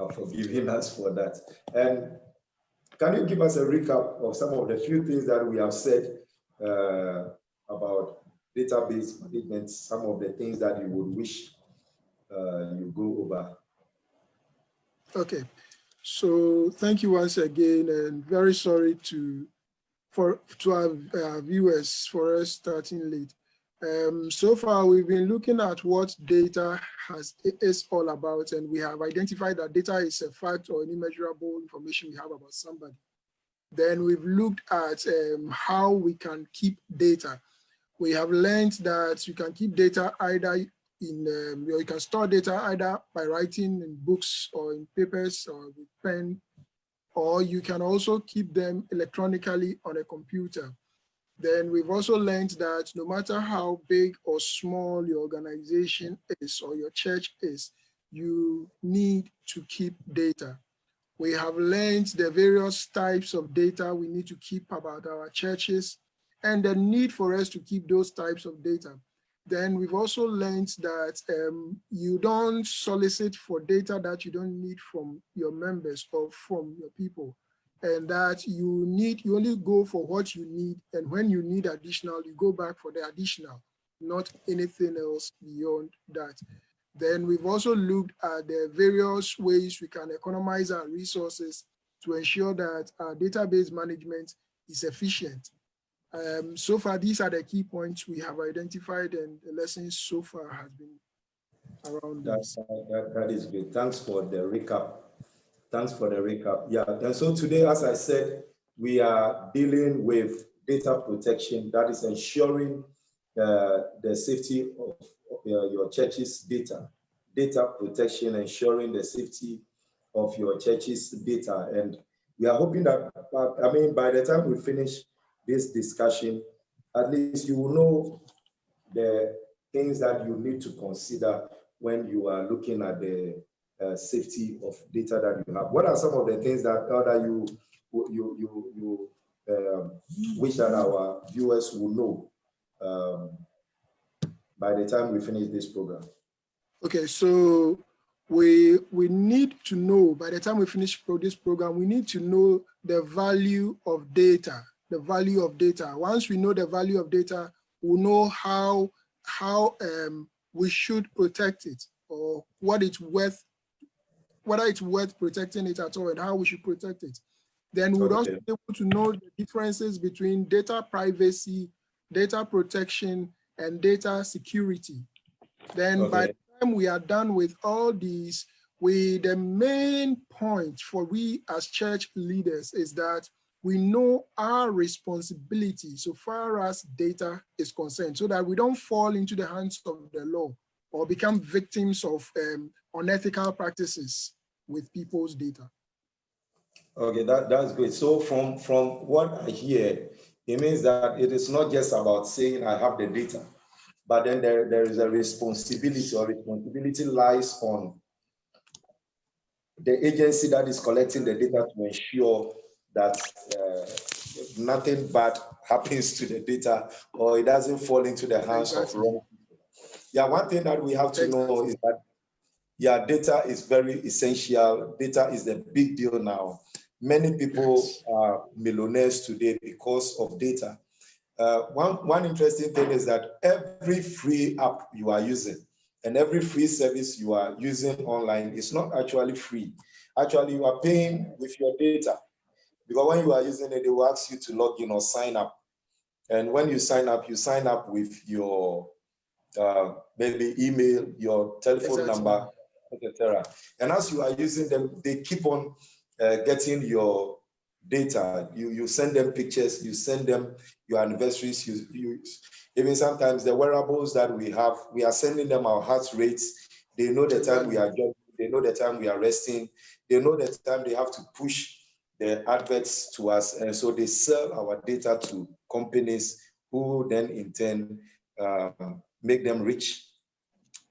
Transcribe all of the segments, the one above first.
for giving us for that. And can you give us a recap of some of the few things that we have said about database management, some of the things that you would wish you go over? Okay, so thank you once again, and very sorry to our viewers for us starting late. So far, we've been looking at what data is all about, and we have identified that data is a fact or an immeasurable information we have about somebody. Then we've looked at how we can keep data. We have learned that you can keep data either in, you can store data either by writing in books or in papers or with pen, or you can also keep them electronically on a computer. Then we've also learned that no matter how big or small your organization is or your church is, you need to keep data. We have learned the various types of data we need to keep about our churches and the need for us to keep those types of data. Then we've also learned that you don't solicit for data that you don't need from your members or from your people, and that you only go for what you need, and when you need additional, you go back for the additional, not anything else beyond that. Then we've also looked at the various ways we can economize our resources to ensure that our database management is efficient. So far, these are the key points we have identified, and the lessons so far has been around this. That is great. Thanks for the recap. Thanks for the recap. Yeah, and so today, as I said, we are dealing with data protection, that is ensuring the safety of your church's data. Data protection, ensuring the safety of your church's data. And we are hoping that, I mean, by the time we finish this discussion, at least you will know the things that you need to consider when you are looking at the safety of data that you have. What are some of the things that you wish that our viewers will know by the time we finish this program? Okay, so we need to know, by the time we finish this program, we need to know the value of data, the value of data. Once we know the value of data, we'll know how we should protect it, or what it's worth, whether it's worth protecting it at all, and how we should protect it. Then we'll also be able to know the differences between data privacy, data protection, and data security. Then by the time we are done with all these, the main point for we as church leaders is that we know our responsibility so far as data is concerned, so that we don't fall into the hands of the law or become victims of unethical practices with people's data. Okay, that's great. So from what I hear, it means that it is not just about saying I have the data, but then there is a responsibility, or responsibility lies on the agency that is collecting the data to ensure that nothing bad happens to the data, or it doesn't fall into the hands of wrong people. Yeah, one thing that we have to know is that, yeah, data is very essential. Data is the big deal now. Many people are millionaires today because of data. One interesting thing is that every free app you are using and every free service you are using online is not actually free. Actually, you are paying with your data, because when you are using it, they will ask you to log in or sign up. And when you sign up with your maybe email, your telephone number, etc. And as you are using them, they keep on getting your data. You send them pictures, you send them your anniversaries, even sometimes the wearables that we have, we are sending them our heart rates. They know the time we are jogging, they know the time we are resting, they know the time they have to push the adverts to us. And so they sell our data to companies who then in turn make them rich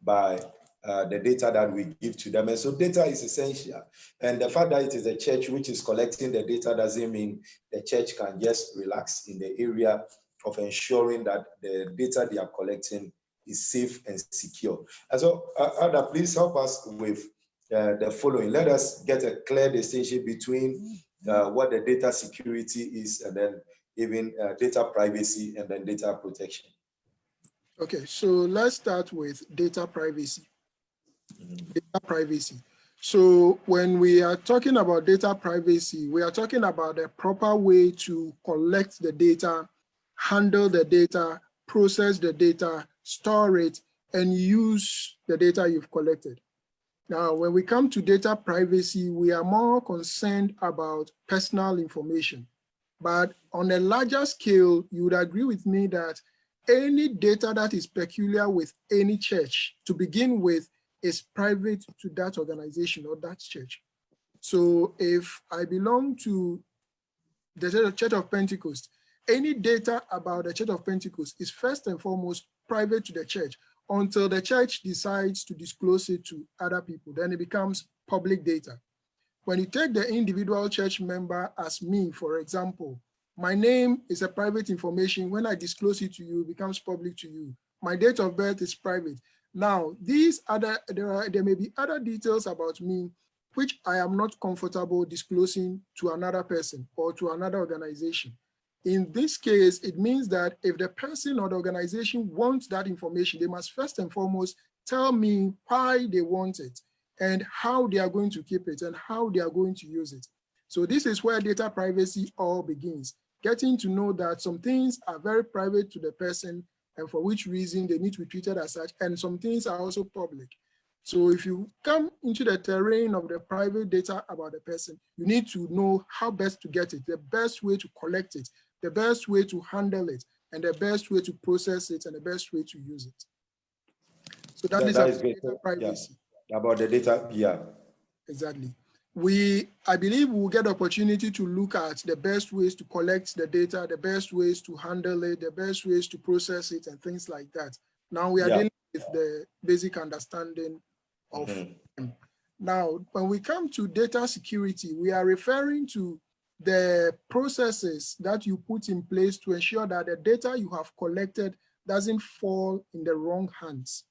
by the data that we give to them. And so data is essential. And the fact that it is a church which is collecting the data doesn't mean the church can just relax in the area of ensuring that the data they are collecting is safe and secure. And so, Ada, please help us with the following. Let us get a clear distinction between what the data security is, and then even data privacy, and then data protection. Okay, so let's start with data privacy. Data privacy. So when we are talking about data privacy, we are talking about a proper way to collect the data, handle the data, process the data, store it, and use the data you've collected. Now, when we come to data privacy, we are more concerned about personal information. But on a larger scale, you would agree with me that any data that is peculiar with any church, to begin with, is private to that organization or that church. So if I belong to the Church of Pentecost, any data about the Church of Pentecost is first and foremost private to the church until the church decides to disclose it to other people. Then it becomes public data. When you take the individual church member as me, for example, my name is a private information. When I disclose it to you, it becomes public to you. My date of birth is private. Now, there may be other details about me which I am not comfortable disclosing to another person or to another organization. In this case, it means that if the person or the organization wants that information, they must first and foremost tell me why they want it and how they are going to keep it and how they are going to use it. So this is where data privacy all begins, getting to know that some things are very private to the person and for which reason they need to be treated as such, and some things are also public. So if you come into the terrain of the private data about the person, you need to know how best to get it, the best way to collect it, the best way to handle it, and the best way to process it, and the best way to use it. So that is about data privacy. Yeah. About the data, yeah. Exactly. I believe we'll get opportunity to look at the best ways to collect the data, the best ways to handle it, the best ways to process it, and things like that. Now we are dealing with the basic understanding of them. Now, when we come to data security, we are referring to the processes that you put in place to ensure that the data you have collected doesn't fall in the wrong hands.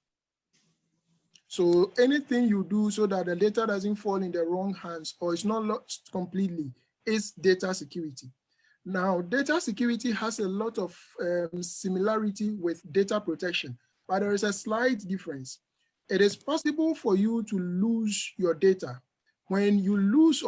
So anything you do so that the data doesn't fall in the wrong hands or is not lost completely is data security. Now, data security has a lot of similarity with data protection, but there is a slight difference. It is possible for you to lose your data. When you lose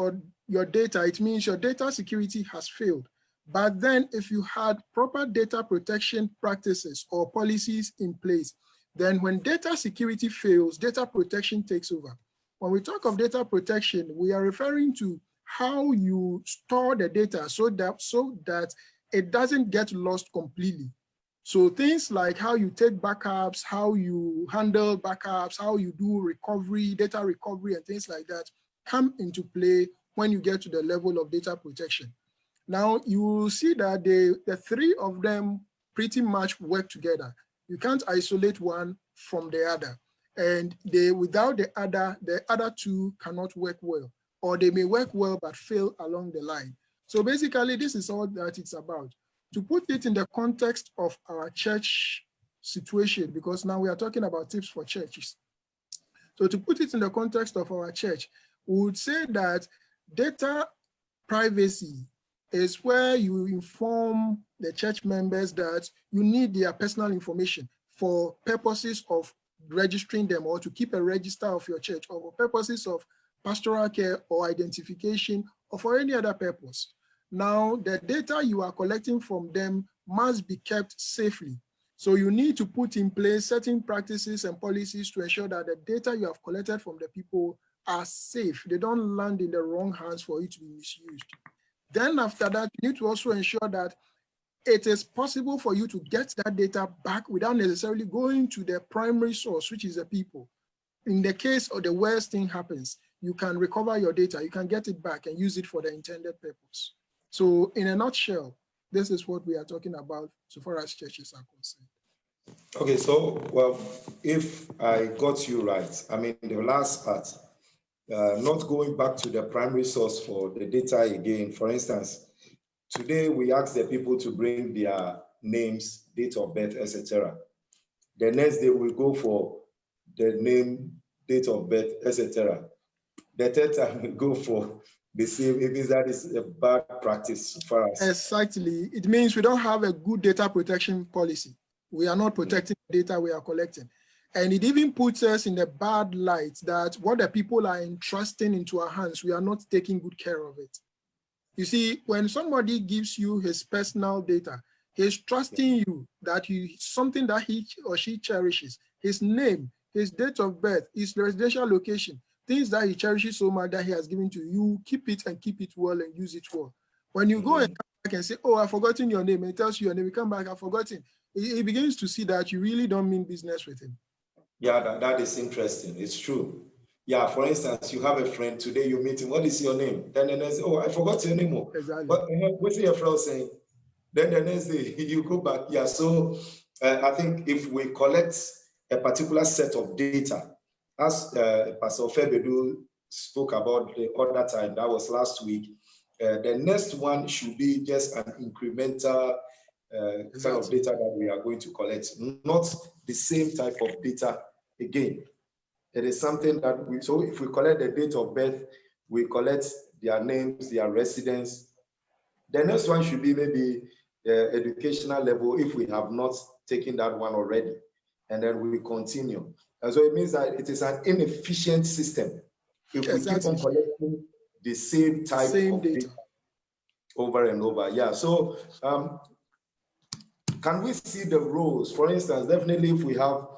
your data, it means your data security has failed. But then if you had proper data protection practices or policies in place, then when data security fails, data protection takes over. When we talk of data protection, we are referring to how you store the data so that it doesn't get lost completely. So things like how you take backups, how you handle backups, how you do recovery, data recovery, and things like that come into play when you get to the level of data protection. Now you will see that the three of them pretty much work together. You can't isolate one from the other. And without the other two cannot work well, or they may work well but fail along the line. So basically, this is all that it's about. To put it in the context of our church situation, because now we are talking about tips for churches. So to put it in the context of our church, we would say that data privacy is where you inform the church members that you need their personal information for purposes of registering them or to keep a register of your church or for purposes of pastoral care or identification or for any other purpose. Now, the data you are collecting from them must be kept safely. So you need to put in place certain practices and policies to ensure that the data you have collected from the people are safe. They don't land in the wrong hands for it to be misused. Then after that, you need to also ensure that it is possible for you to get that data back without necessarily going to the primary source, which is the people. In the case of the worst thing happens, you can recover your data, you can get it back and use it for the intended purpose. So in a nutshell, this is what we are talking about so far as churches are concerned. Okay, so, well, if I got you right, I mean, the last part, not going back to the primary source for the data again. For instance, today we ask the people to bring their names, date of birth, etc. The next day we go for the name, date of birth, etc. the third time we go for the same. It means that is a bad practice for us. Exactly. It means we don't have a good data protection policy. We are not protecting the data we are collecting. And it even puts us in a bad light that what the people are entrusting into our hands, we are not taking good care of it. You see, when somebody gives you his personal data, he's trusting you that something that he or she cherishes, his name, his date of birth, his residential location, things that he cherishes so much that he has given to you, you keep it and keep it well and use it well. When you go and come back and say, oh, I've forgotten your name, and he tells you your name, you come back, I've forgotten. He begins to see that you really don't mean business with him. Yeah, that is interesting. It's true. Yeah, for instance, you have a friend today, you meet him. What is your name? Then the next day, oh, I forgot your name. Exactly. What's your friend saying? Then the next day you go back. Yeah, so I think if we collect a particular set of data, as Pastor Febedu spoke about the other time, that was last week, the next one should be just an incremental kind of data that we are going to collect, not the same type of data again. It is something that so if we collect the date of birth, we collect their names, their residence. The next one should be maybe educational level if we have not taken that one already. And then we continue. And so it means that it is an inefficient system if we keep on collecting the same type of data over and over. Yeah, so can we see the roles? For instance, definitely if we have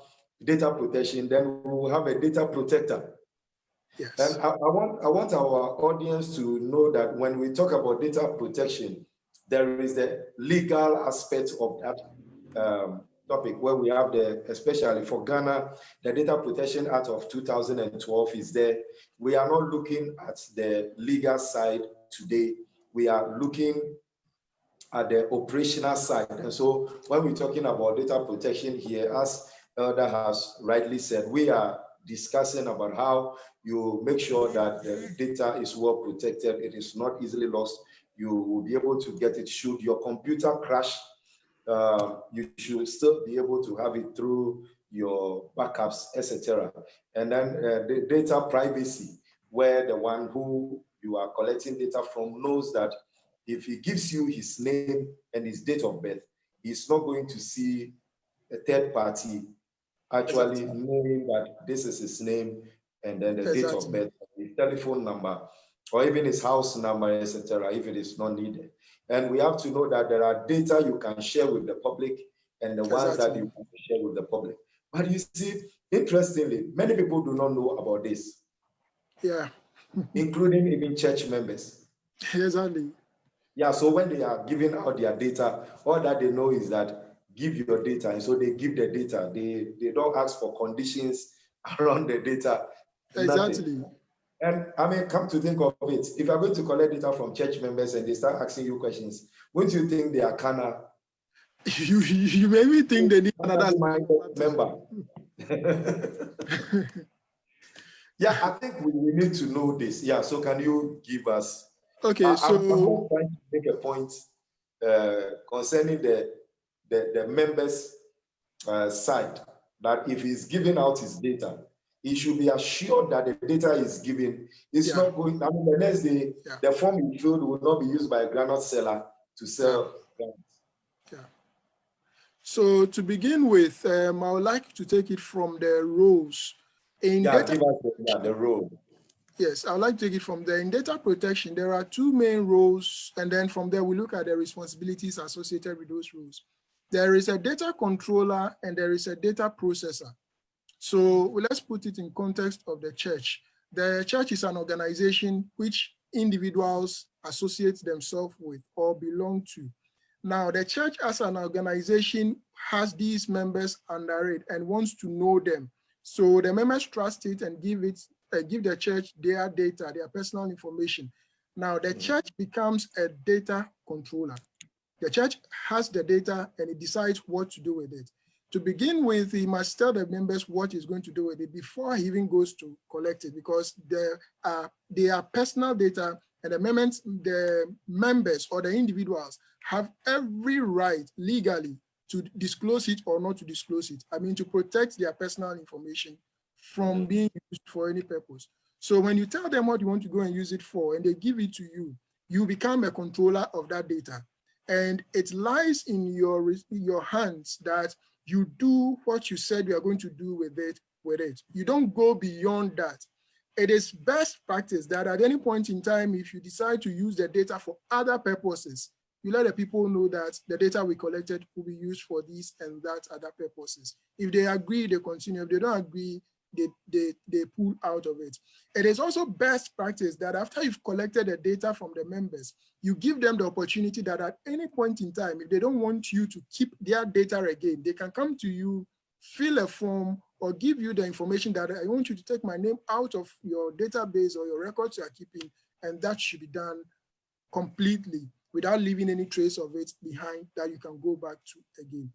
data protection, then we will have a data protector. Yes. And I want our audience to know that when we talk about data protection, there is the legal aspect of that topic where we have especially for Ghana, the Data Protection Act of 2012 is there. We are not looking at the legal side today. We are looking at the operational side. And so when we're talking about data protection here, as Elder has rightly said, we are discussing about how you make sure that the data is well protected, it is not easily lost, you will be able to get it. Should your computer crash, you should still be able to have it through your backups, etc. And then the data privacy, where the one who you are collecting data from knows that if he gives you his name and his date of birth, he's not going to see a third party actually knowing that this is his name and then the date of birth, his telephone number, or even his house number, etc., if it is not needed. And we have to know that there are data you can share with the public and the ones that you can share with the public. But you see, interestingly, many people do not know about this. Yeah. Including even church members. Exactly. Yeah, so when they are giving out their data, all that they know is that give your data. And so they give the data. They don't ask for conditions around the data. Exactly. Nothing. And I mean, come to think of it, if you're going to collect data from church members and they start asking you questions, wouldn't you think they are kinda you maybe think they need another member? Yeah, I think we need to know this. Yeah, so can you give us? Okay, so I'm trying to make a point concerning the members' side, that if he's giving out his data, he should be assured that the data is given. It's not going, I mean, the next day, the form he filled will not be used by a granite seller to sell grants. Yeah. So to begin with, I would like to take it from the roles. In data, give us the role. Yes, I would like to take it from there. In data protection, there are two main roles, and then from there we look at the responsibilities associated with those roles. There is a data controller and there is a data processor. So let's put it in context of the church. The church is an organization which individuals associate themselves with or belong to. Now, the church as an organization has these members under it and wants to know them. So the members trust it and give the church their data, their personal information. Now, the church becomes a data controller. The church has the data and it decides what to do with it. To begin with, he must tell the members what he's going to do with it before he even goes to collect it, because they are personal data, and the members or the individuals have every right legally to disclose it or not to disclose it. I mean, to protect their personal information from being used for any purpose. So when you tell them what you want to go and use it for, and they give it to you, you become a controller of that data. And it lies in your hands that you do what you said you are going to do with it. You don't go beyond that. It is best practice that at any point in time, if you decide to use the data for other purposes, you let the people know that the data we collected will be used for this and that other purposes. If they agree, they continue. If they don't agree, they pull out of it. It is also best practice that after you've collected the data from the members, you give them the opportunity that at any point in time, if they don't want you to keep their data again, they can come to you, fill a form, or give you the information that I want you to take my name out of your database or your records you are keeping, and that should be done completely without leaving any trace of it behind that you can go back to again.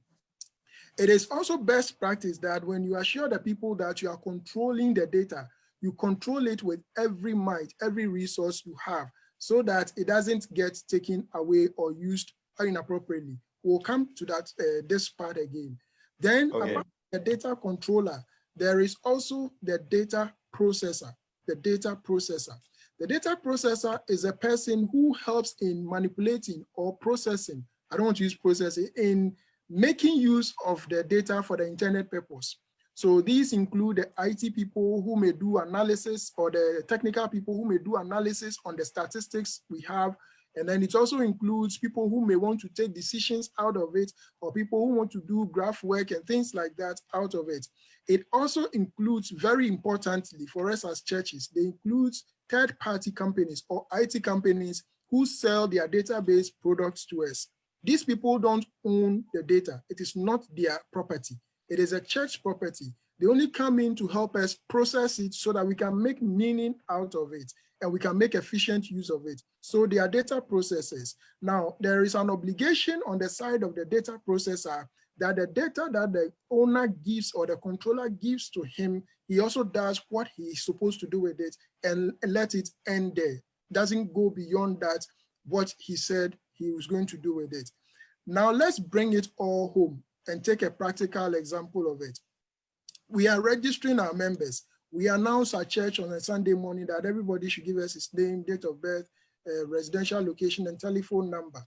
It is also best practice that when you assure the people that you are controlling the data, you control it with every might, every resource you have, so that it doesn't get taken away or used inappropriately. We'll come to that this part again. Then apart from the data controller, there is also the data processor, the data processor. The data processor is a person who helps in manipulating or processing, I don't want to use processing, in making use of the data for the intended purpose. So these include the IT people who may do analysis, or the technical people who may do analysis on the statistics we have. And then it also includes people who may want to take decisions out of it, or people who want to do graph work and things like that out of it. It also includes, very importantly for us as churches, they include third-party companies or IT companies who sell their database products to us. These people don't own the data. It is not their property. It is a church property. They only come in to help us process it so that we can make meaning out of it and we can make efficient use of it. So they are data processors. Now, there is an obligation on the side of the data processor that the data that the owner gives or the controller gives to him, he also does what he is supposed to do with it and let it end there. Doesn't go beyond that, what he said he was going to do with it. Now let's bring it all home and take a practical example of it. We are registering our members. We announce at church on a Sunday morning that everybody should give us his name, date of birth, residential location, and telephone number.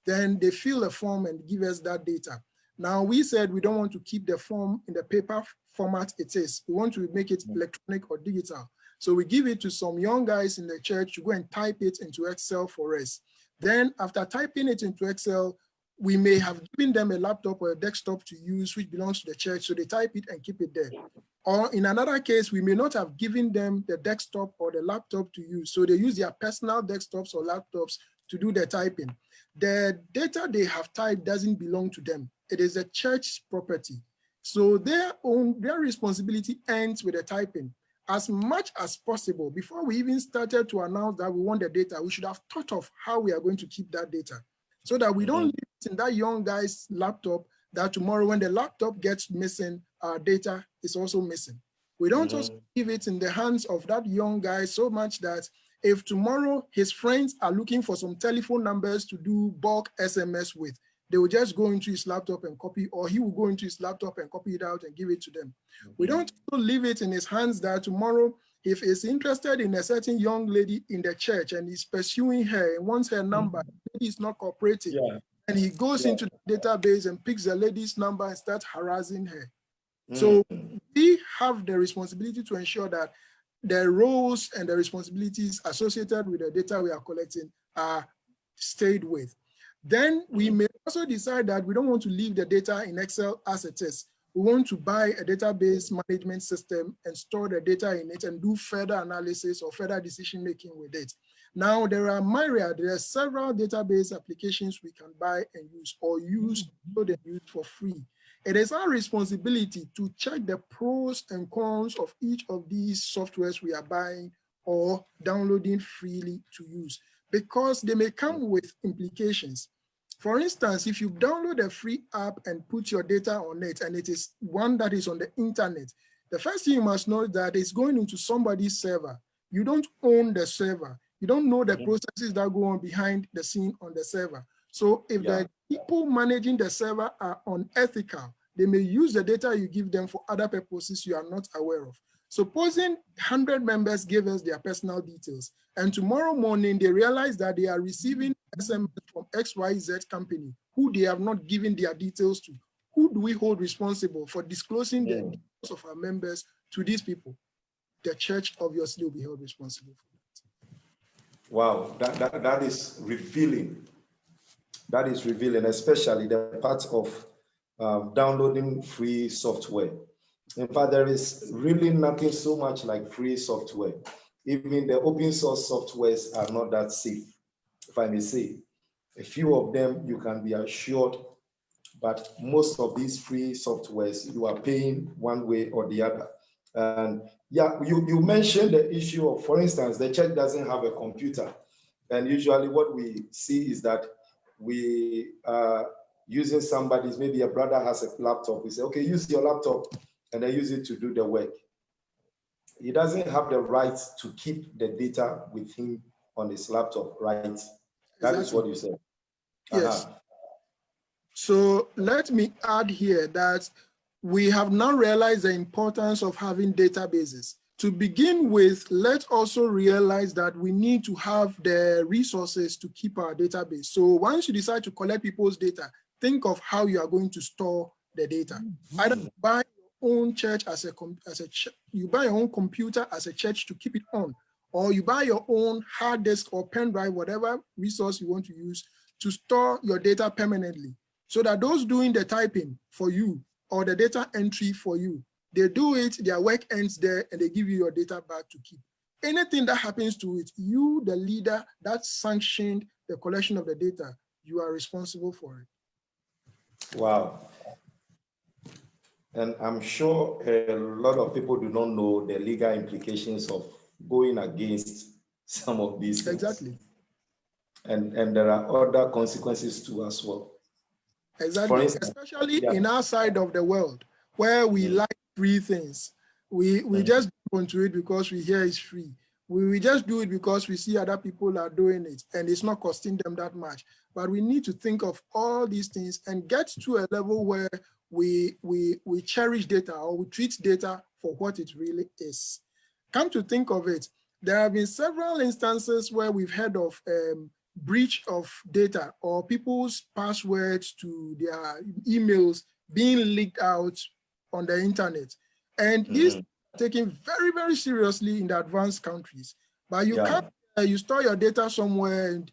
Then they fill a form and give us that data. Now we said we don't want to keep the form in the paper format it is. We want to make it electronic or digital. So we give it to some young guys in the church to go and type it into Excel for us. Then after typing it into Excel, we may have given them a laptop or a desktop to use, which belongs to the church, so they type it and keep it there. Or in another case, we may not have given them the desktop or the laptop to use, so they use their personal desktops or laptops to do the typing. The data they have typed doesn't belong to them. It is a church property. So their responsibility ends with the typing. As much as possible, before we even started to announce that we want the data, we should have thought of how we are going to keep that data, so that we don't leave it in that young guy's laptop, that tomorrow when the laptop gets missing, our data is also missing. We don't also leave it in the hands of that young guy so much that if tomorrow his friends are looking for some telephone numbers to do bulk SMS with, they will just go into his laptop and copy, or he will go into his laptop and copy it out and give it to them. We don't also leave it in his hands that tomorrow, if he's interested in a certain young lady in the church and he's pursuing her and wants her number, the lady is not cooperating, and he goes into the database and picks the lady's number and starts harassing her. So we have the responsibility to ensure that the roles and the responsibilities associated with the data we are collecting are stayed with. Then we may also decide that we don't want to leave the data in Excel as it is. We want to buy a database management system and store the data in it and do further analysis or further decision making with it. Now there are myriad, there are several database applications we can buy and use, or use so they use for free. It is our responsibility to check the pros and cons of each of these softwares we are buying or downloading freely to use, because they may come with implications. For instance, if you download a free app and put your data on it, and it is one that is on the internet, the first thing you must know is that it's going into somebody's server. You don't own the server. You don't know the processes that go on behind the scene on the server. So if the people managing the server are unethical, they may use the data you give them for other purposes you are not aware of. Supposing 100 members give us their personal details, and tomorrow morning they realize that they are receiving SMS from XYZ company who they have not given their details to, who do we hold responsible for disclosing the details of our members to these people? The church obviously will be held responsible for that. Wow, that is revealing. That is revealing, especially the part of downloading free software. In fact, there is really nothing so much like free software. Even the open source softwares are not that safe, if I may say. A few of them you can be assured, but most of these free softwares, you are paying one way or the other. And yeah, you mentioned the issue of, for instance, the church doesn't have a computer. And usually what we see is that we are using somebody's, maybe a brother has a laptop. We say, okay, use your laptop, and then use it to do the work. He doesn't have the right to keep the data with him on his laptop, right? That is what you said. Yes. So let me add here that we have now realized the importance of having databases. To begin with, let's also realize that we need to have the resources to keep our database. So once you decide to collect people's data, think of how you are going to store the data. Either buy your own church you buy your own computer as a church to keep it on, or you buy your own hard disk or pen drive, whatever resource you want to use to store your data permanently, so that those doing the typing for you or the data entry for you, they do it, their work ends there, and they give you your data back to keep. Anything that happens to it, you, the leader that sanctioned the collection of the data, you are responsible for it. Wow. And I'm sure a lot of people do not know the legal implications of going against some of these things. Exactly. And there are other consequences too as well. Exactly. For instance, especially in our side of the world, where we like free things. We just don't do it because we hear it's free. We just do it because we see other people are doing it, and it's not costing them that much. But we need to think of all these things and get to a level where we cherish data, or we treat data for what it really is. Come to think of it, there have been several instances where we've heard of breach of data, or people's passwords to their emails being leaked out on the internet. And these are taken very, very seriously in the advanced countries. But you can't, you store your data somewhere, and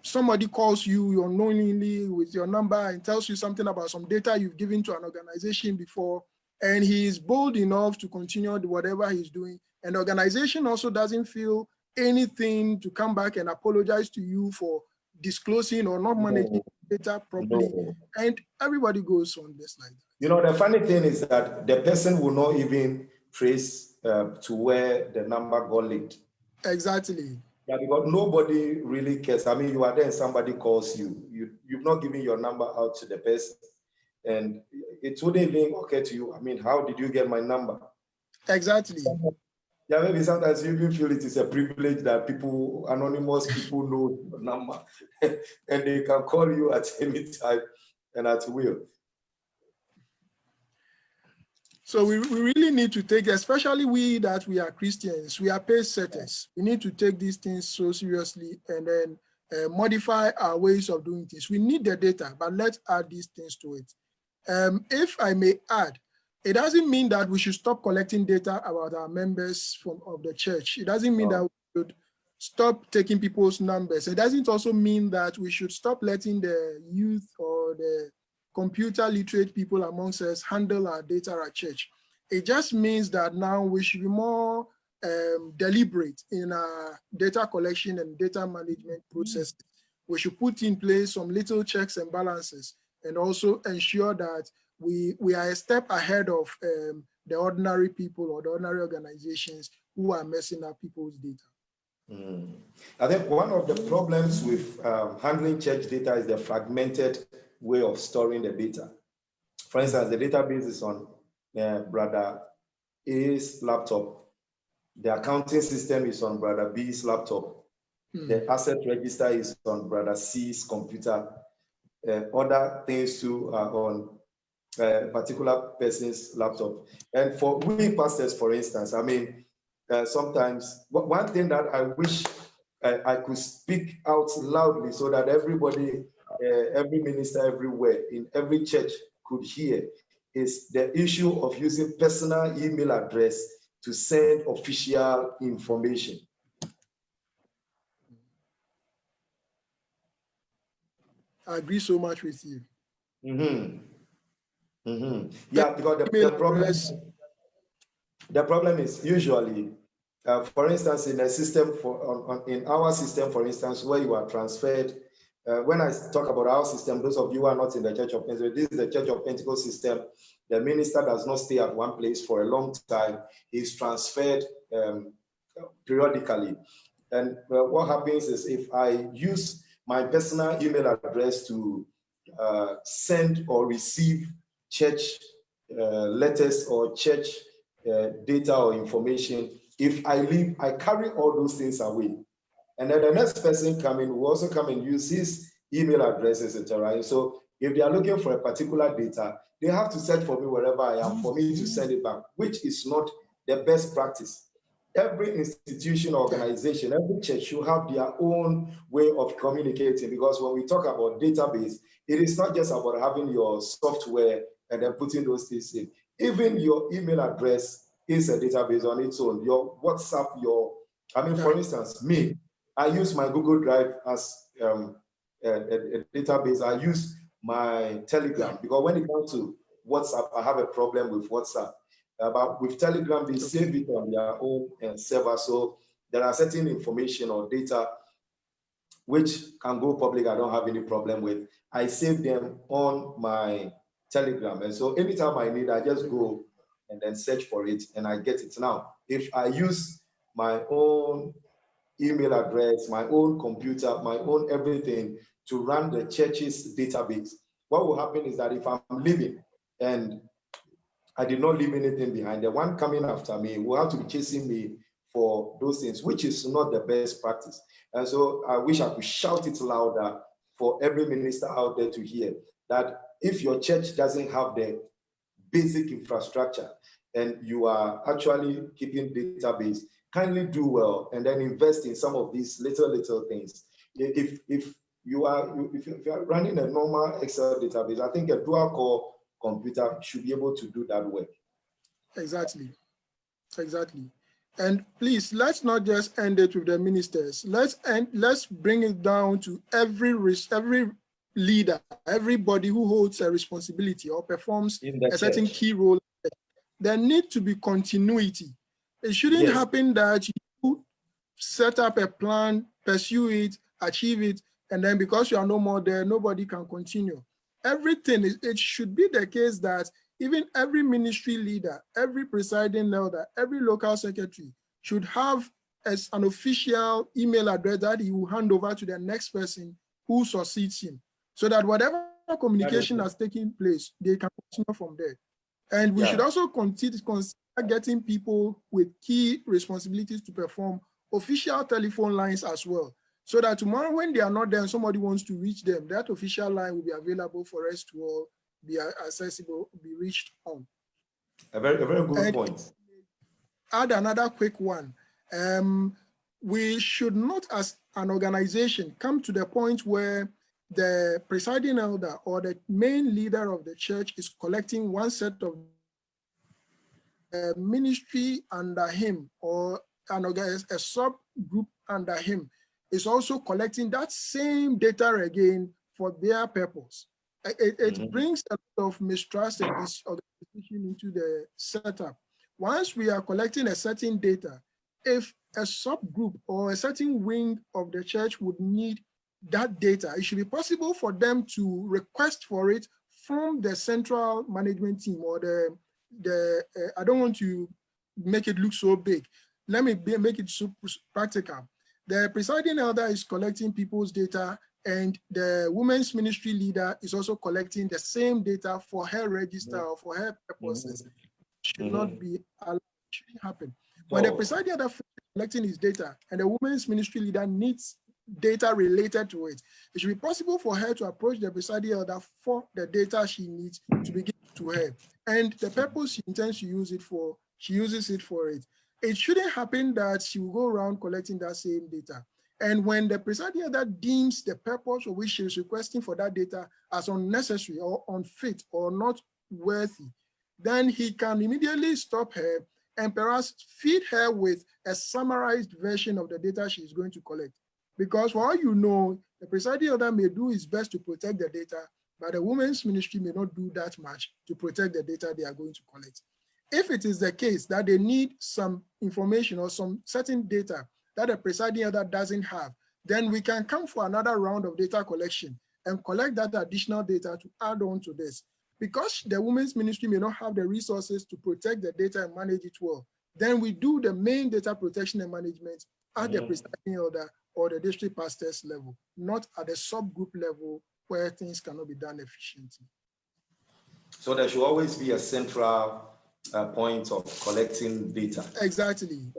somebody calls you unknowingly with your number and tells you something about some data you've given to an organization before, and he is bold enough to continue whatever he's doing. And the organization also doesn't feel anything to come back and apologize to you for disclosing or not managing data properly. And everybody goes on this like that. You know, the funny thing is that the person will not even trace to where the number got leaked. Exactly. Yeah, because nobody really cares. I mean, you are there and somebody calls you. You've not given your number out to the person, and it wouldn't even occur to you. I mean, how did you get my number? Exactly. Yeah, maybe sometimes you even feel it is a privilege that anonymous people know your number and they can call you at any time and at will. So we really need to take, especially we that we are Christians, we are pace setters. We need to take these things so seriously and then modify our ways of doing things. We need the data, but let's add these things to it. If I may add, it doesn't mean that we should stop collecting data about our members of the church. It doesn't mean that we should stop taking people's numbers. It doesn't also mean that we should stop letting the youth or the computer literate people amongst us handle our data at church. It just means that now we should be more deliberate in our data collection and data management processes. We should put in place some little checks and balances, and also ensure that we are a step ahead of the ordinary people or the ordinary organizations who are messing up people's data. I think one of the problems with handling church data is the fragmented way of storing the data. For instance, the database is on Brother A's laptop. The accounting system is on Brother B's laptop. The asset register is on Brother C's computer. Other things too are on particular person's laptop. And for we pastors, for instance, I mean, sometimes one thing that I wish I could speak out loudly so that everybody, every minister everywhere in every church could hear is the issue of using personal email address to send official information. I agree so much with you. Yeah, because the problem is usually, for instance, in a system in our system, for instance, where you are transferred. When I talk about our system, those of you who are not in the Church of Pentecost, this is the Church of Pentecost system. The minister does not stay at one place for a long time. He's transferred periodically. And what happens is if I use my personal email address to send or receive church letters or church data or information, if I leave, I carry all those things away. And then the next person coming will also come and use his email address, etc. And so if they are looking for a particular data, they have to search for me wherever I am for me to send it back, which is not the best practice. Every institution, organization, every church should have their own way of communicating, because when we talk about database, it is not just about having your software and then putting those things in. Even your email address is a database on its own. Your WhatsApp, for instance, me, I use my Google Drive as a database. I use my Telegram, because when it comes to WhatsApp, I have a problem with WhatsApp. But with Telegram, they save it on their own server. So there are certain information or data which can go public I don't have any problem with. I save them on my Telegram. And so anytime I need, I just go and then search for it and I get it. Now, if I use my own email address, my own computer, my own everything to run the church's database, what will happen is that if I'm leaving and I did not leave anything behind, the one coming after me will have to be chasing me for those things, which is not the best practice. And so I wish I could shout it louder for every minister out there to hear that if your church doesn't have the basic infrastructure and you are actually keeping database, kindly do well and then invest in some of these little things. If you are running a normal Excel database, I think a dual core computer should be able to do that work. Exactly. And please, let's not just end it with the ministers. Let's bring it down to every leader, everybody who holds a responsibility or performs a certain key role. There needs to be continuity. It shouldn't happen that you set up a plan, pursue it, achieve it, and then because you are no more there, nobody can continue. It should be the case that even every ministry leader, every presiding elder, every local secretary should have as an official email address that he will hand over to the next person who succeeds him, so that whatever communication has taken place, they can continue from there. And we should also consider getting people with key responsibilities to perform official telephone lines as well, so that tomorrow when they are not there and somebody wants to reach them, that official line will be available for us to all be accessible, be reached on. A very good point. Add another quick one. We should not, as an organization, come to the point where the presiding elder or the main leader of the church is collecting one set of ministry under him, or a subgroup under him is also collecting that same data again for their purpose. It brings a lot of mistrust and disorganization into the setup. Once we are collecting a certain data, if a subgroup or a certain wing of the church would need that data, it should be possible for them to request for it from the central management team or I don't want to make it look so big. Let me make it super practical. The presiding elder is collecting people's data, and the women's ministry leader is also collecting the same data for her register or for her purposes. Should not be allowed, shouldn't happen. When the presiding elder is collecting his data and the women's ministry leader needs data related to it, it should be possible for her to approach the presiding elder for the data she needs to be given to her. And the purpose she intends to use it for, she uses it for it. It shouldn't happen that she will go around collecting that same data. And when the presiding elder deems the purpose for which she is requesting for that data as unnecessary or unfit or not worthy, then he can immediately stop her and perhaps feed her with a summarized version of the data she is going to collect. Because for all you know, the presiding elder may do his best to protect the data, but the women's ministry may not do that much to protect the data they are going to collect. If it is the case that they need some information or some certain data that the presiding elder doesn't have, then we can come for another round of data collection and collect that additional data to add on to this. Because the women's ministry may not have the resources to protect the data and manage it well, then we do the main data protection and management at the presiding elder or the district pastor's level, not at the subgroup level where things cannot be done efficiently. So there should always be a central point of collecting data. Exactly.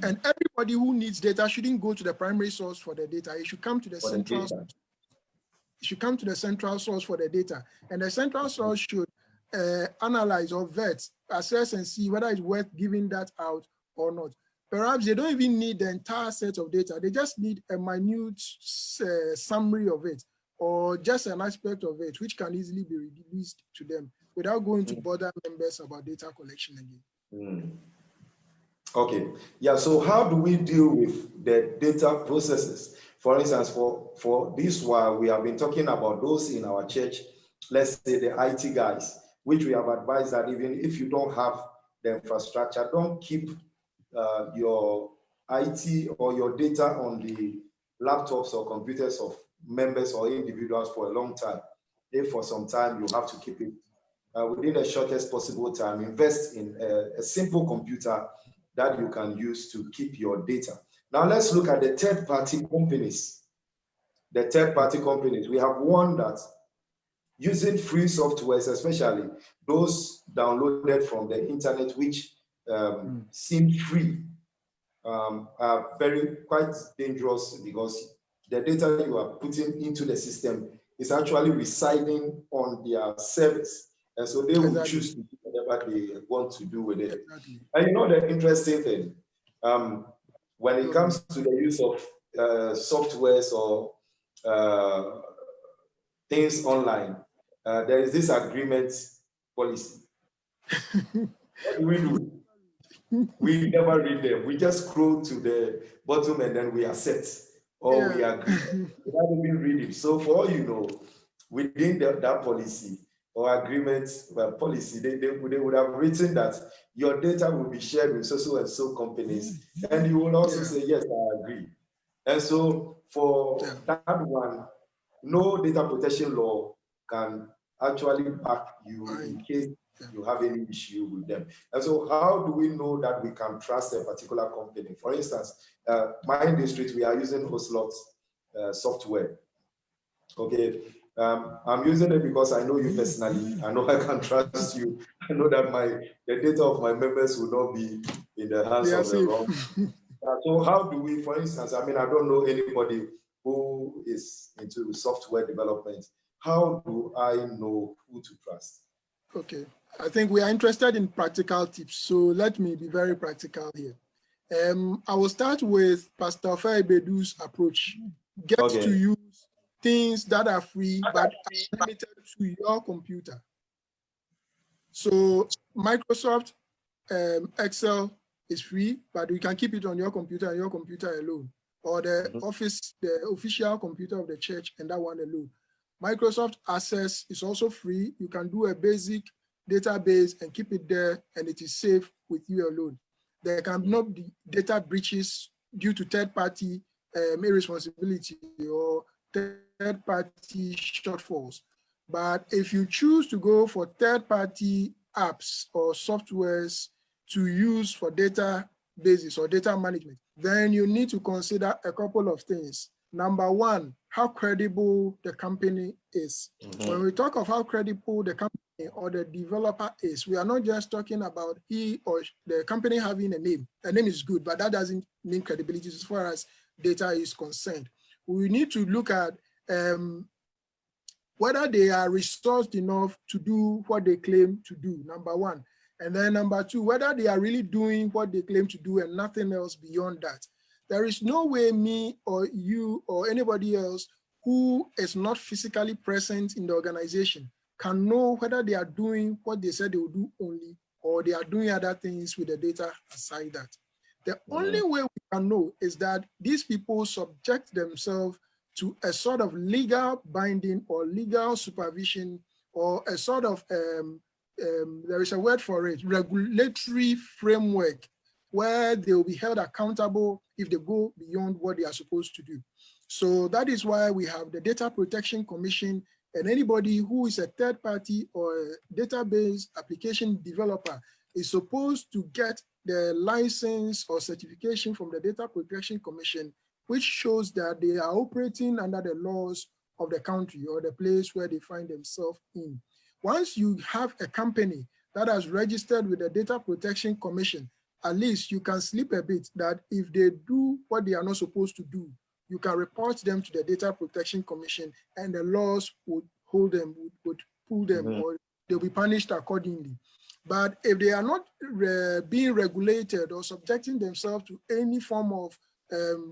And everybody who needs data shouldn't go to the primary source for the data. It should come to the central source. It should come to the central source for the data. And the central source should analyze or vet, assess and see whether it's worth giving that out or not. Perhaps they don't even need the entire set of data. They just need a minute summary of it, or just an aspect of it, which can easily be released to them without going to bother members about data collection again. Okay, yeah, so how do we deal with the data processes? For instance, for this while, we have been talking about those in our church, let's say the IT guys, which we have advised that even if you don't have the infrastructure, don't keep your IT or your data on the laptops or computers of members or individuals for a long time. If for some time you have to keep it within the shortest possible time, invest in a simple computer that you can use to keep your data. Now let's look at the third-party companies. The third-party companies, we have one that using free softwares, especially those downloaded from the internet, which seem free, are quite dangerous, because the data you are putting into the system is actually residing on their service. And so they will choose to do whatever they want to do with it. And you know the interesting thing, when it comes to the use of softwares or things online, there is this agreement policy. What do we do? We never read them. We just scroll to the bottom and then we accept, or we agree. We haven't even read it. So for all you know, within that policy or agreement policy, they would have written that your data will be shared with so and so companies, and you will also say, yes, I agree. And so for that one, no data protection law can actually back you in case you have any issue with them. And so how do we know that we can trust a particular company? For instance, my district, we are using Ocelot software. Okay, I'm using it because I know you personally. I know I can trust you. I know that the data of my members will not be in the hands of the wrong. So how do we, for instance, I mean, I don't know anybody who is into software development. How do I know who to trust? Okay, I think we are interested in practical tips. So let me be very practical here. I will start with Pastor Faibedu's approach. Get to use things that are free but are limited to your computer. So Microsoft Excel is free, but you can keep it on your computer and your computer alone, or the office, the official computer of the church, and that one alone. Microsoft Access is also free. You can do a basic database and keep it there, and it is safe with you alone. There can not be data breaches due to third-party irresponsibility or third-party shortfalls. But if you choose to go for third-party apps or softwares to use for databases or data management, then you need to consider a couple of things. Number one, how credible the company is. When we talk of how credible the company or the developer is, we are not just talking about he or the company having a name. A name is good, but that doesn't mean credibility as far as data is concerned. We need to look at whether they are resourced enough to do what they claim to do, number one. And then number two, whether they are really doing what they claim to do and nothing else beyond that. There is no way me or you or anybody else who is not physically present in the organization can know whether they are doing what they said they will do only, or they are doing other things with the data aside that. The only way we can know is that these people subject themselves to a sort of legal binding or legal supervision, or a sort of, there is a word for it, regulatory framework, where they will be held accountable if they go beyond what they are supposed to do. So that is why we have the Data Protection Commission, and anybody who is a third party or a database application developer is supposed to get the license or certification from the Data Protection Commission, which shows that they are operating under the laws of the country or the place where they find themselves in. Once you have a company that has registered with the Data Protection Commission, at least you can sleep a bit that if they do what they are not supposed to do, you can report them to the Data Protection Commission, and the laws would hold them, would pull them, or they'll be punished accordingly. But if they are not being regulated or subjecting themselves to any form of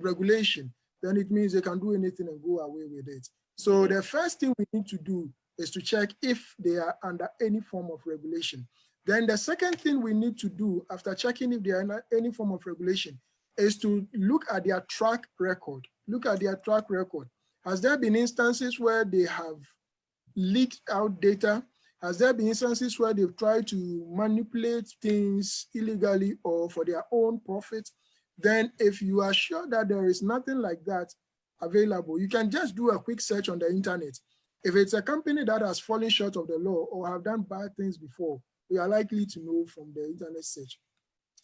regulation, then it means they can do anything and go away with it. So the first thing we need to do is to check if they are under any form of regulation. Then the second thing we need to do after checking if they are under any form of regulation is to look at their track record. Look at their track record. Has there been instances where they have leaked out data? Has there been instances where they've tried to manipulate things illegally or for their own profit? Then if you are sure that there is nothing like that available, you can just do a quick search on the internet. If it's a company that has fallen short of the law or have done bad things before, we are likely to know from the internet search.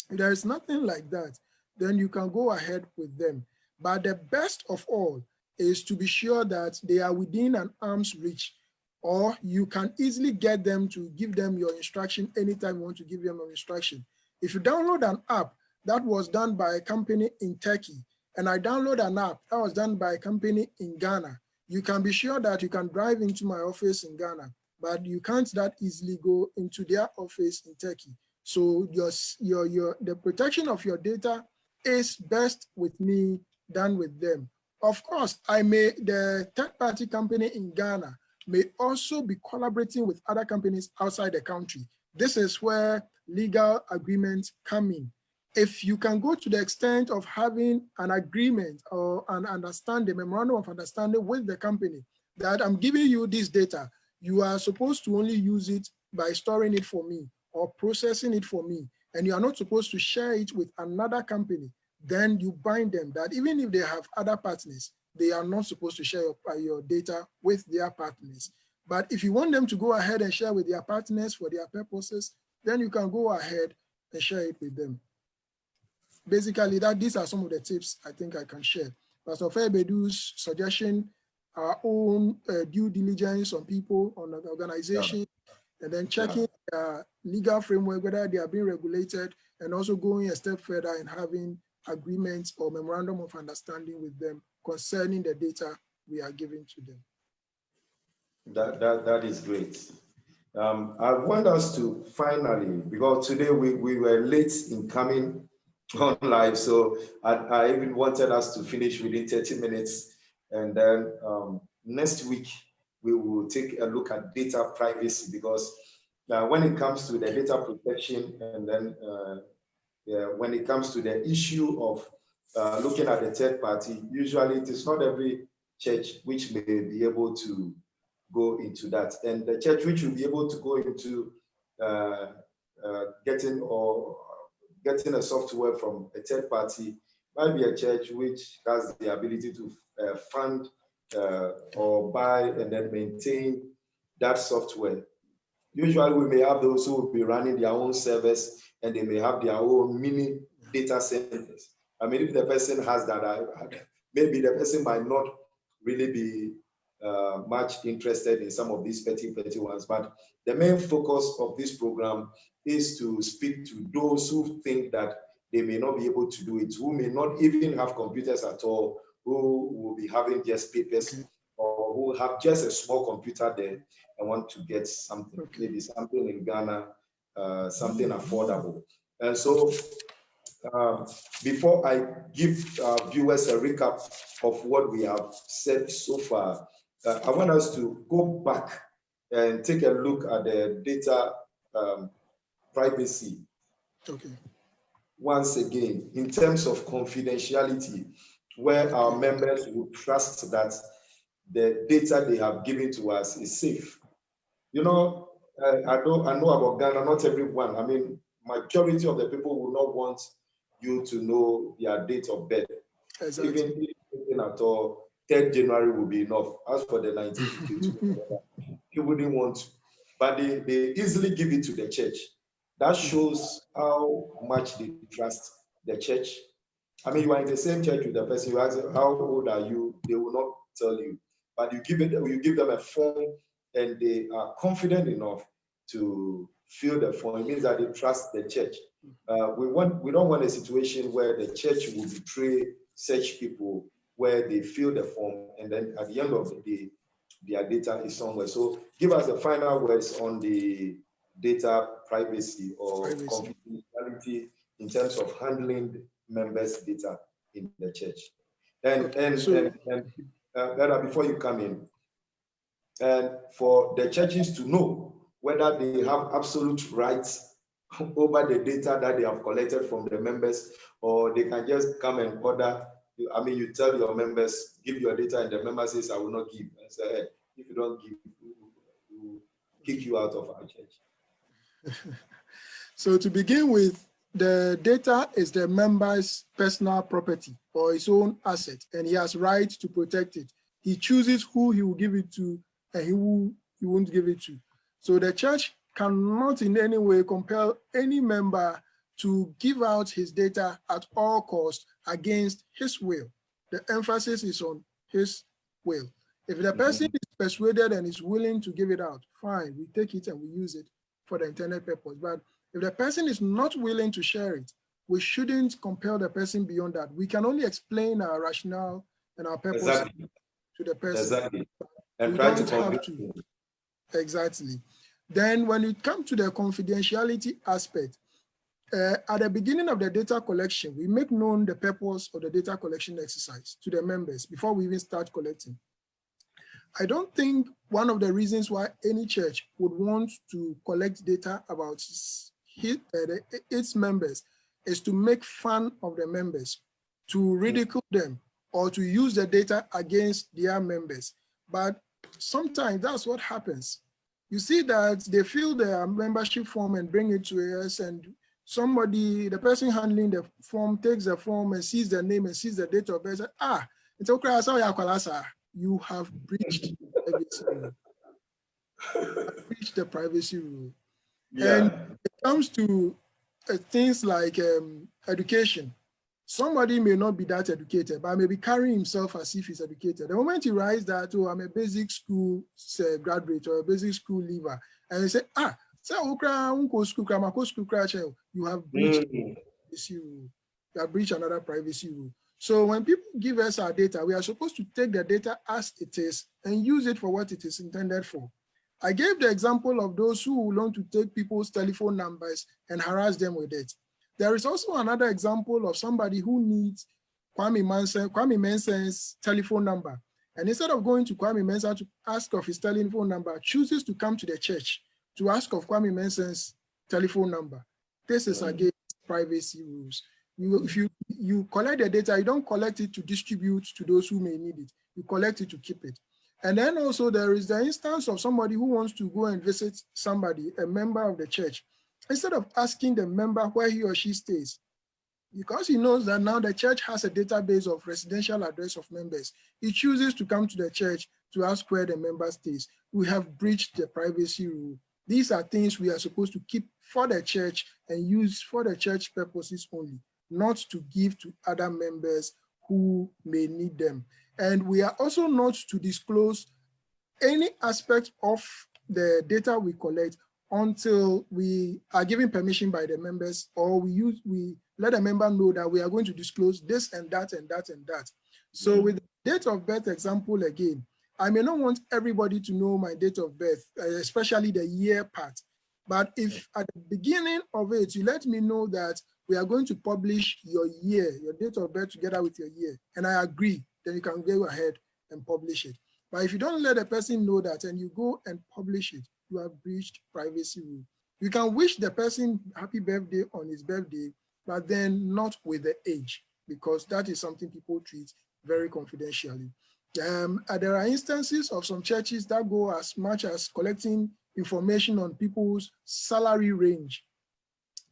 If there is nothing like that, then you can go ahead with them. But the best of all is to be sure that they are within an arm's reach, or you can easily get them to give them your instruction anytime you want to give them an instruction. If you download an app that was done by a company in Turkey, and I download an app that was done by a company in Ghana, you can be sure that you can drive into my office in Ghana, but you can't that easily go into their office in Turkey. So the protection of your data is best with me than with them. Of course, the third-party company in Ghana may also be collaborating with other companies outside the country. This is where legal agreements come in. If you can go to the extent of having an agreement or an understanding, memorandum of understanding with the company that I'm giving you this data, you are supposed to only use it by storing it for me or processing it for me, and you are not supposed to share it with another company, then you bind them that even if they have other partners, they are not supposed to share your data with their partners. But if you want them to go ahead and share with their partners for their purposes, then you can go ahead and share it with them. Basically, these are some of the tips I think I can share. Pastor Fairbedu's suggestion, our own due diligence on people, on the organization, and then checking legal framework, whether they are being regulated, and also going a step further and having agreements or memorandum of understanding with them concerning the data we are giving to them. That is great. I want us to finally, because today we were late in coming on live, so I even wanted us to finish within 30 minutes, and then next week we will take a look at data privacy, because when it comes to the data protection, and then when it comes to the issue of looking at the third party, usually it is not every church which may be able to go into that. And the church which will be able to go into getting a software from a third party might be a church which has the ability to fund or buy and then maintain that software. Usually we may have those who will be running their own servers, and they may have their own mini data centers. I mean, if the person has that, maybe the person might not really be much interested in some of these petty ones. But the main focus of this program is to speak to those who think that they may not be able to do it, who may not even have computers at all, who will be having just papers or who have just a small computer there and want to get something, maybe something in Ghana, something affordable. And so before I give viewers a recap of what we have said so far, I want us to go back and take a look at the data privacy. Once again, in terms of confidentiality, where our members will trust that the data they have given to us is safe. You know, I know about Ghana, not everyone. I mean, majority of the people will not want you to know their date of birth. Even at all, 3rd January will be enough. As for the 1952, you wouldn't want to. But they easily give it to the church. That shows how much they trust the church. I mean, you are in the same church with the person, you ask them, how old are you? They will not tell you. But you give them a form and they are confident enough to fill the form. It means that they trust the church. We don't want a situation where the church will betray such people, where they fill the form and then at the end of the day, their data is somewhere. So give us the final words on the data privacy or confidentiality in terms of handling members' data in the church. And before you come in, and for the churches to know whether they have absolute rights over the data that they have collected from the members, or they can just come and order. I mean, you tell your members, give your data, and the member says, I will not give. And say, hey, if you don't give, we will kick you out of our church. So to begin with, the data is the member's personal property or his own asset, and he has right to protect it. He chooses who he will give it to and who he won't give it to. So the church cannot in any way compel any member to give out his data at all costs against his will. The emphasis is on his will. If the person is persuaded and is willing to give it out, fine, we take it and we use it for the intended purpose. But if the person is not willing to share it, we shouldn't compel the person beyond that. We can only explain our rationale and our purpose to the person. Exactly. And we try don't to have to. Exactly. Then when it comes to the confidentiality aspect, at the beginning of the data collection, we make known the purpose of the data collection exercise to the members before we even start collecting. I don't think one of the reasons why any church would want to collect data about its members is to make fun of the members, to ridicule them, or to use the data against their members. But sometimes that's what happens. You see that they fill their membership form and bring it to us, and somebody, the person handling the form, takes the form and sees the name and sees the date of birth. It's okay, you have breached the privacy rule. Yeah. And it comes to things like education. Somebody may not be that educated, but may be carrying himself as if he's educated. The moment he writes that, oh, I'm a basic school graduate or a basic school leaver, and you say, you have breached privacy rule. You have breached another privacy rule. So when people give us our data, we are supposed to take the data as it is and use it for what it is intended for. I gave the example of those who will want to take people's telephone numbers and harass them with it. There is also another example of somebody who needs Kwame Mensah's telephone number. And instead of going to Kwame Mensah to ask of his telephone number, chooses to come to the church to ask of Kwame Mensah's telephone number. This is against privacy rules. If you collect the data, you don't collect it to distribute to those who may need it. You collect it to keep it. And then also there is the instance of somebody who wants to go and visit somebody, a member of the church. Instead of asking the member where he or she stays, because he knows that now the church has a database of residential address of members, he chooses to come to the church to ask where the member stays. We have breached the privacy rule. These are things we are supposed to keep for the church and use for the church purposes only, not to give to other members who may need them. And we are also not to disclose any aspect of the data we collect until we are given permission by the members, or we let a member know that we are going to disclose this and that and that and that. So with the date of birth example again, I may not want everybody to know my date of birth, especially the year part. But if at the beginning of it, you let me know that we are going to publish your year, your date of birth together with your year, and I agree, then you can go ahead and publish it. But if you don't let the person know that and you go and publish it, you have breached privacy rule. You can wish the person happy birthday on his birthday, but then not with the age, because that is something people treat very confidentially. There are instances of some churches that go as much as collecting information on people's salary range.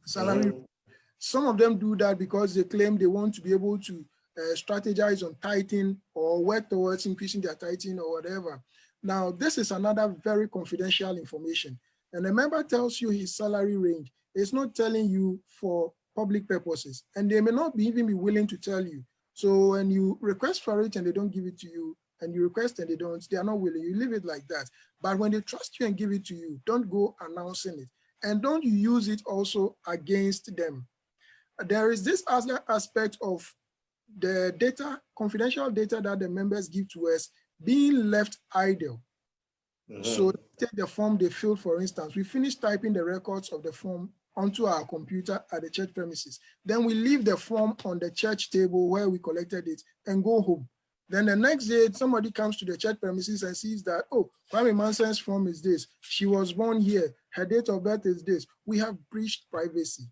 Some of them do that because they claim they want to be able to strategize on tithing or work towards increasing their tithing or whatever. Now, this is another very confidential information. And a member tells you his salary range. It's not telling you for public purposes, and they may not even be willing to tell you. So when you request for it and they don't give it to you, and you request and they are not willing, you leave it like that. But when they trust you and give it to you, don't go announcing it. And don't use it also against them. There is this other aspect of the data, confidential data that the members give to us being left idle. So take the form they filled, for instance, we finish typing the records of the form onto our computer at the church premises. Then we leave the form on the church table where we collected it and go home. Then the next day, somebody comes to the church premises and sees that, oh, Kwame Manson's form is this. She was born here. Her date of birth is this. We have breached privacy.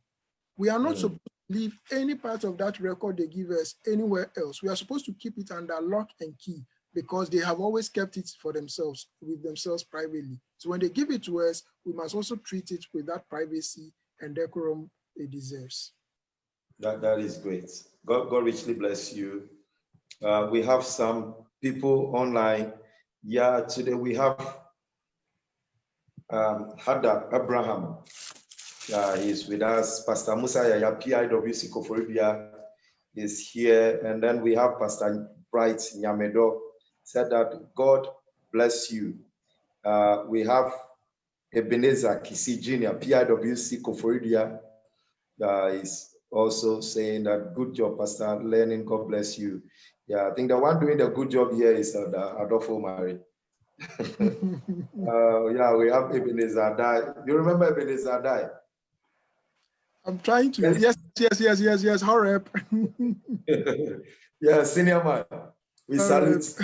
We are not supposed to leave any part of that record they give us anywhere else. We are supposed to keep it under lock and key because they have always kept it for themselves, with themselves privately. So when they give it to us, we must also treat it with that privacy and decorum it deserves. That is great. God richly bless you. We have some people online. Yeah, today we have Hada Abraham. He's with us. Pastor Musa Yaya, PIWC Koforibia is here. And then we have Pastor Bright Nyamedo, said that God bless you. We have Ebenezer Kisi Jr., PIWC Koforibia, is also saying that good job, Pastor, learning, God bless you. Yeah, I think the one doing the good job here is Adolfo Mari. Yeah, we have Ebenezer Dai. You remember Ebenezer Dai? I'm trying to. Yes. Hurry up. Yeah, senior man. We salute.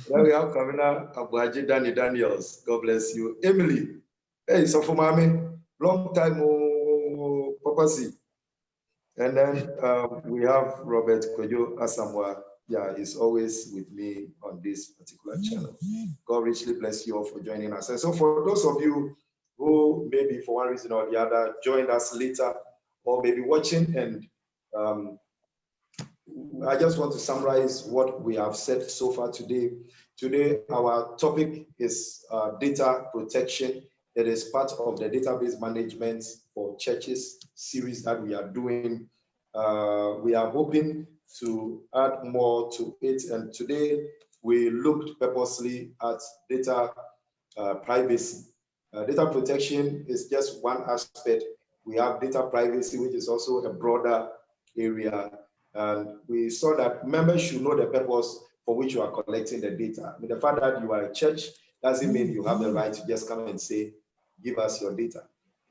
Then we have Kamina Abuaji Danny Daniels. God bless you. Emily. Hey, so for mommy, long time, Papa C. And then we have Robert Kojo Asamoah. Yeah, he's always with me on this particular channel. God richly bless you all for joining us. And so for those of you who maybe for one reason or the other joined us later or maybe watching, and I just want to summarize what we have said so far today. Today, our topic is data protection. It is part of the database management for churches series that we are doing. We are hoping to add more to it. And today, we looked purposely at data privacy. Data protection is just one aspect. We have data privacy, which is also a broader area. And we saw that members should know the purpose for which you are collecting the data. I mean, the fact that you are a church doesn't mean you have the right to just come and say, give us your data.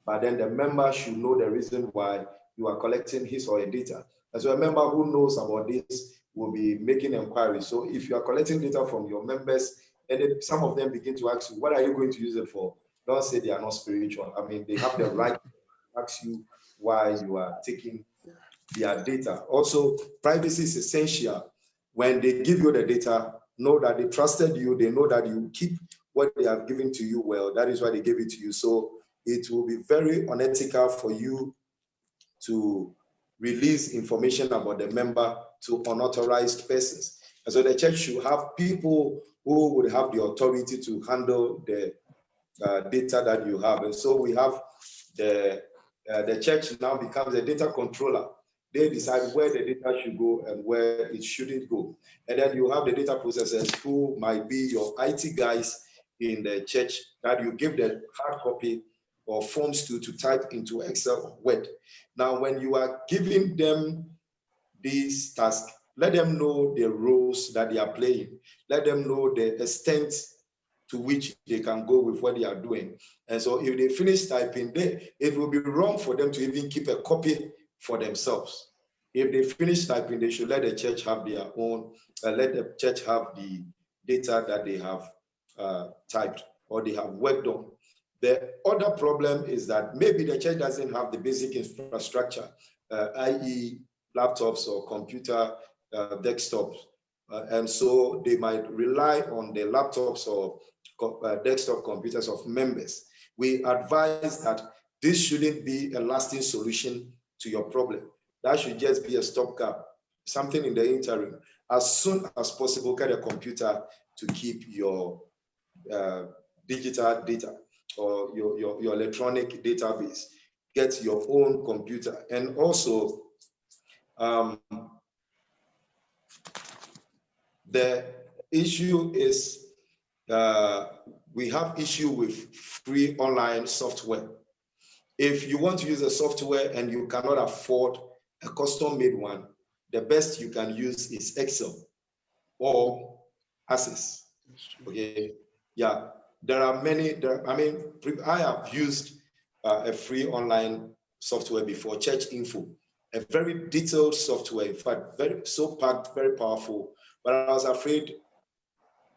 But then the member should know the reason why you are collecting his or her data. And so a member who knows about this will be making inquiries. So if you are collecting data from your members, and then some of them begin to ask you, what are you going to use it for? Don't say they are not spiritual. I mean, they have the right to ask you why you are taking their data. Also, privacy is essential. When they give you the data, know that they trusted you. They know that you keep what they have given to you well. That is why they gave it to you. So it will be very unethical for you to release information about the member to unauthorized persons. And so the church should have people who would have the authority to handle the data that you have. And so we have the church now becomes a data controller. They decide where the data should go and where it shouldn't go. And then you have the data processors who might be your IT guys in the church that you give the hard copy or forms to type into Excel or Word. Now, when you are giving them these tasks, Let them know the roles that they are playing. Let them know the extent to which they can go with what they are doing. And so if they finish typing, it will be wrong for them to even keep a copy for themselves. If they finish typing, they should let the church have their own, let the church have the data that they have typed or they have worked on. The other problem is that maybe the church doesn't have the basic infrastructure, i.e. laptops or computer desktops. And so they might rely on the laptops or desktop computers of members. We advise that this shouldn't be a lasting solution to your problem. That should just be a stopgap, something in the interim. As soon as possible, get a computer to keep your digital data or your electronic database. Get your own computer. And also, the issue is we have issue with free online software. If you want to use a software and you cannot afford a custom-made one, the best you can use is Excel or Access. Okay, yeah, there are many. I have used a free online software before, Church Info, a very detailed software. In fact, so packed, very powerful. But I was afraid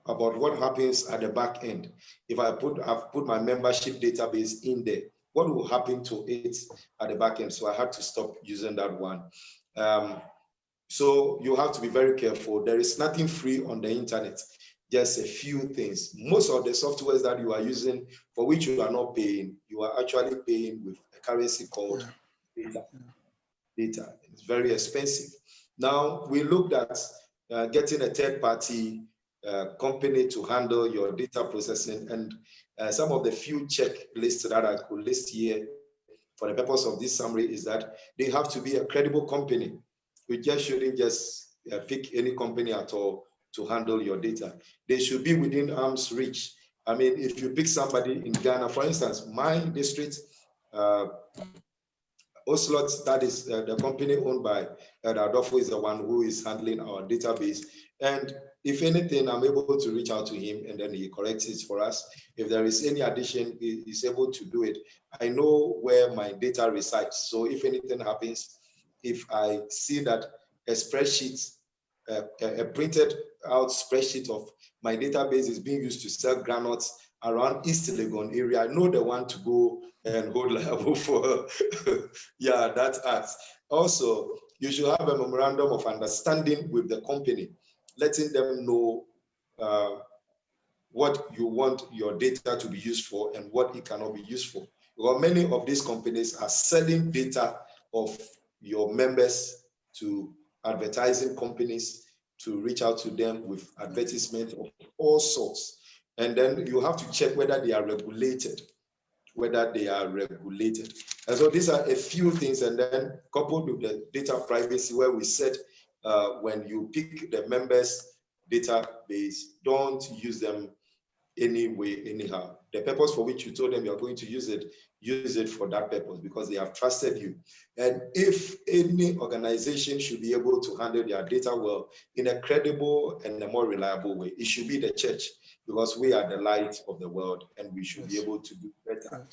about what happens at the back end. If I've put my membership database in there, what will happen to it at the back end? So I had to stop using that one. So you have to be very careful. There is nothing free on the internet, just a few things. Most of the softwares that you are using for which you are not paying, you are actually paying with a currency called data. Data. It's very expensive. Now, we looked at getting a third-party company to handle your data processing, and some of the few checklists that I could list here for the purpose of this summary is that they have to be a credible company. We just shouldn't just pick any company at all to handle your data. They should be within arm's reach. I mean, if you pick somebody in Ghana, for instance, my district, Ocelot, that is the company owned by Adolfo, is the one who is handling our database. And if anything, I'm able to reach out to him and then he corrects it for us. If there is any addition, he's able to do it. I know where my data resides. So if anything happens, if I see that a spreadsheet, a printed out spreadsheet of my database is being used to sell granules around East Legon area, I know the one to go and hold liable for, yeah, that act. Also, you should have a memorandum of understanding with the company, letting them know what you want your data to be used for and what it cannot be used for. Because many of these companies are selling data of your members to advertising companies to reach out to them with advertisement of all sorts. And then you have to check whether they are regulated, And so these are a few things, and then coupled with the data privacy, where we said when you pick the members' database, don't use them anyway, anyhow. The purpose for which you told them you're going to use it for that purpose, because they have trusted you. And if any organization should be able to handle their data well in a credible and a more reliable way, it should be the church, because we are the light of the world and we should be able to do better.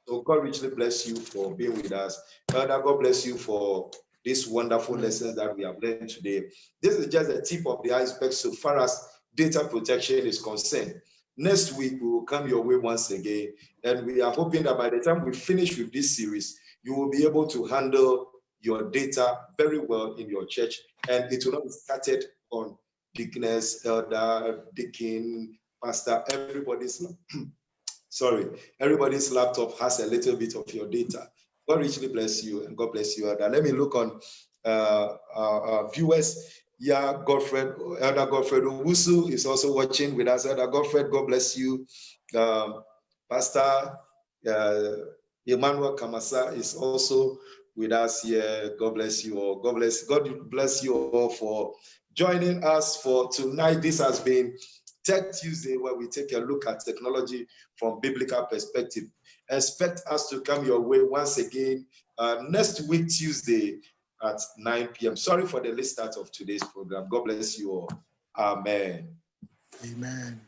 So God richly bless you for being with us. Father, God bless you for these wonderful lessons that we have learned today. This is just the tip of the iceberg so far as data protection is concerned. Next week, we will come your way once again, and we are hoping that by the time we finish with this series, you will be able to handle your data very well in your church, and it will not be scattered on deaconess, elder, deacon, pastor, everybody's laptop has a little bit of your data. God richly bless you, and God bless you, Elder. Let me look on our viewers. Yeah, Elder Godfred Owusu is also watching with us. Elder Godfred, God bless you. Pastor Emmanuel Kamasa is also with us here. God bless you all. God bless you all for joining us for tonight. This has been Tech Tuesday, where we take a look at technology from biblical perspective. Expect us to come your way once again next week, Tuesday. at 9 p.m. Sorry for the late start of today's program. God bless you all. Amen. Amen.